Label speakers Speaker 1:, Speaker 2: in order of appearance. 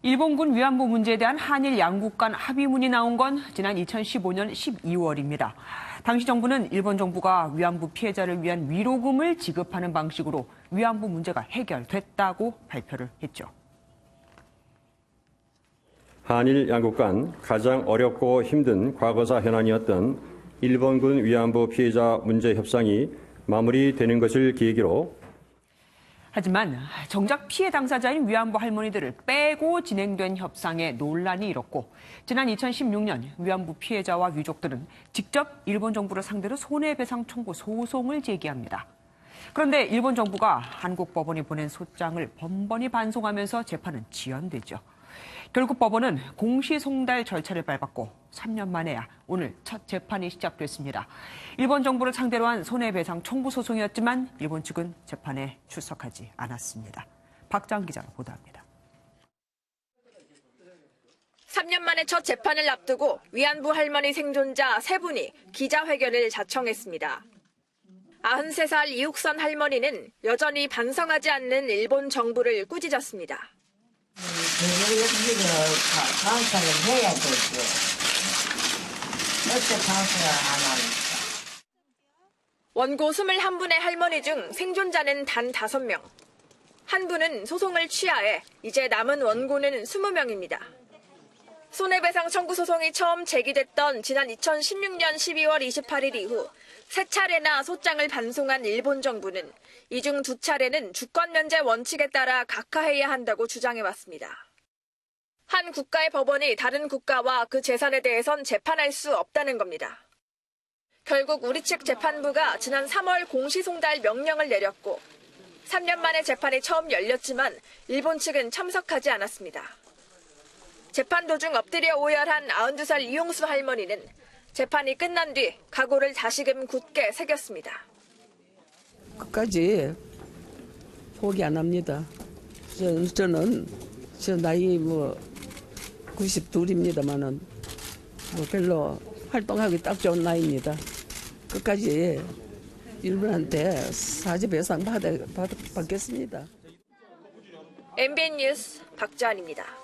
Speaker 1: 일본군 위안부 문제에 대한 한일 양국 간 합의문이 나온 건 지난 2015년 12월입니다. 당시 정부는 일본 정부가 위안부 피해자를 위한 위로금을 지급하는 방식으로 위안부 문제가 해결됐다고 발표를 했죠.
Speaker 2: 한일 양국 간 가장 어렵고 힘든 과거사 현안이었던 일본군 위안부 피해자 문제 협상이 마무리되는 것을 계기로
Speaker 1: 하지만 정작 피해 당사자인 위안부 할머니들을 빼고 진행된 협상에 논란이 일었고 지난 2016년 위안부 피해자와 유족들은 직접 일본 정부를 상대로 손해배상 청구 소송을 제기합니다. 그런데 일본 정부가 한국 법원이 보낸 소장을 번번이 반송하면서 재판은 지연되죠. 결국 법원은 공시송달 절차를 밟았고 3년 만에야 오늘 첫 재판이 시작됐습니다. 일본 정부를 상대로 한 손해배상 청구 소송이었지만 일본 측은 재판에 출석하지 않았습니다. 박장 기자가 보도합니다.
Speaker 3: 3년 만에 첫 재판을 앞두고 위안부 할머니 생존자 3분이 기자회견을 자청했습니다. 93살 이육선 할머니는 여전히 반성하지 않는 일본 정부를 꾸짖었습니다.
Speaker 4: 반성을 해야 되죠. 어째 반성을 안 합니까?
Speaker 3: 원고 21분의 할머니 중 생존자는 단 5명. 한 분은 소송을 취하해 이제 남은 원고는 20명입니다. 손해배상 청구 소송이 처음 제기됐던 지난 2016년 12월 28일 이후 3차례나 소장을 반송한 일본 정부는 이 중 2차례는 주권 면제 원칙에 따라 각하해야 한다고 주장해왔습니다. 한 국가의 법원이 다른 국가와 그 재산에 대해선 재판할 수 없다는 겁니다. 결국 우리 측 재판부가 지난 3월 공시송달 명령을 내렸고 3년 만에 재판이 처음 열렸지만 일본 측은 참석하지 않았습니다. 재판 도중 엎드려 오열한 92살 이용수 할머니는 재판이 끝난 뒤 각오를 다시금 굳게 새겼습니다.
Speaker 5: 끝까지 포기 안 합니다. 저는 나이 92입니다만은 별로 활동하기 딱 좋은 나이입니다. 끝까지 일본한테 사죄배상 받겠습니다.
Speaker 3: MBN 뉴스 박지환입니다.